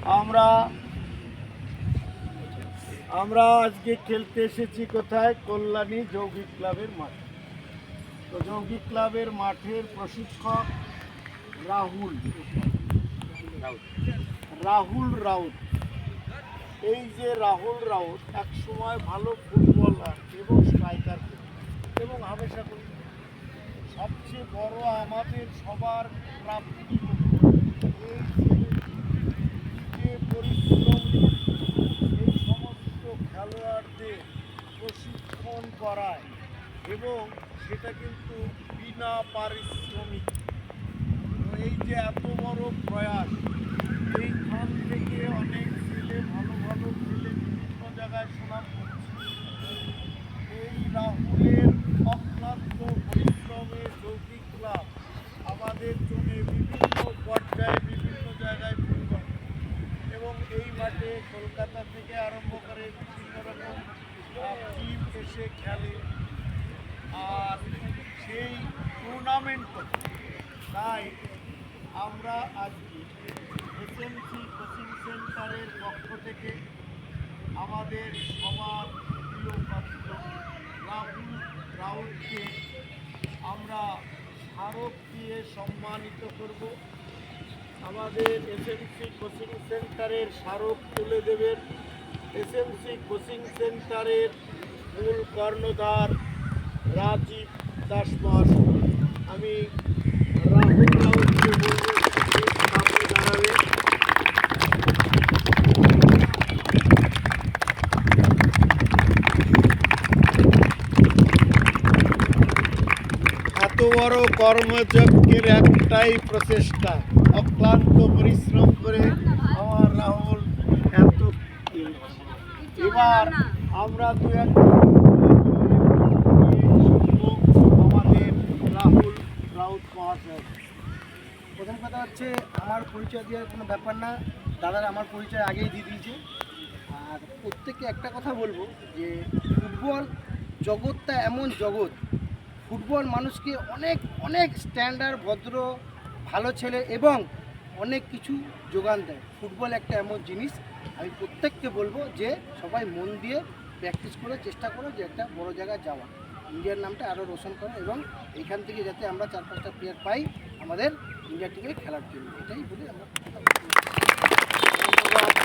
আমরা আমরা আজকে খেলতে এসেছি কোথায়? কল্যাণী যৌগিক ক্লাবের মাঠে। তো যৌগিক ক্লাবের মাঠের প্রশিক্ষক রাহুল রাউত। এই যে রাহুল রাউত এক সময় ভালো ফুটবলার এবং স্ট্রাইকার এবং হামেশা করি সবচেয়ে বড় আমাদের সবার প্রাপ্তি এই যে পরিশ্রম এই সমস্ত খেলোয়াড়দের প্রশিক্ষণ করায় এবং সেটা কিন্তু বিনা পারিশ্রমিক। এই যে এত বড় প্রয়াস, এইখান থেকে অনেক ছেলে ভালো ভালো ছেলে বিভিন্ন জায়গায় সুনাম করছে। এই রাহুলের অক্লান্ত পরিশ্রমে যৌগিক ক্লাব আমাদের জন্য বিভিন্ন পর্যায়ে বিভিন্ন জায়গায় ফুটবল এবং এই মাঠে কলকাতা থেকে আরম্ভ করে বিভিন্ন রকম টিম এসে খেলে আর সেই টুর্নামেন্ট। তাই আমরা আজকে এসএমসি কোচিং সেন্টারের পক্ষ থেকে আমাদের সবার প্রিয় পাত্র রাহুল রাউতকে আমরা স্মারক দিয়ে সম্মানিত করব। আমাদের এসএমসি কোচিং সেন্টারের স্মারক তুলে দেবেন এসএমসি কোচিং সেন্টারের মূল কর্ণধার রাজীব দাস মহাশয়। আমি রাহুল রাউতকে বলব সামনে দাঁড়াবে। এত বড় কর্মযজ্ঞের একটাই প্রচেষ্টা, অক্লান্ত পরিশ্রম করে আমার রাহুল এত। এবার আমরা দু এক আমাদের রাহুল রাউত মহাশয়। প্রথম কথা হচ্ছে আমার পরিচয় দেওয়ার কোনো ব্যাপার না, দাদারা আমার পরিচয় আগেই দিয়ে দিয়েছে। আর প্রত্যেককে একটা কথা বলবো যে ফুটবল জগৎটা এমন জগৎ, ফুটবল মানুষকে অনেক অনেক স্ট্যান্ডার্ড ভদ্র ভালো ছেলে এবং অনেক কিছু যোগান দেয়। ফুটবল একটা এমন জিনিস, আমি প্রত্যেককে বলবো যে সবাই মন দিয়ে প্র্যাকটিস করে চেষ্টা করো যে একটা বড় জায়গায় যাওয়া, ইন্ডিয়ার নামটা আরও রোশন করা এবং এইখান থেকে যাতে আমরা 4-5টা প্লেয়ার পাই আমাদের ইন্ডিয়া টিমে খেলার জন্য, এটাই বলে আমরা ধন্যবাদ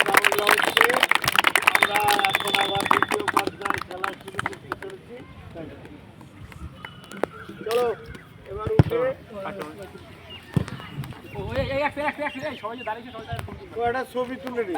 রাহুল রাউতকে। আমরা এখন আবার দ্বিতীয় পর্যায়ে খেলা শুরু করতে চলেছি। চলো এবার উঠে একটা ছবি তুলে নিই।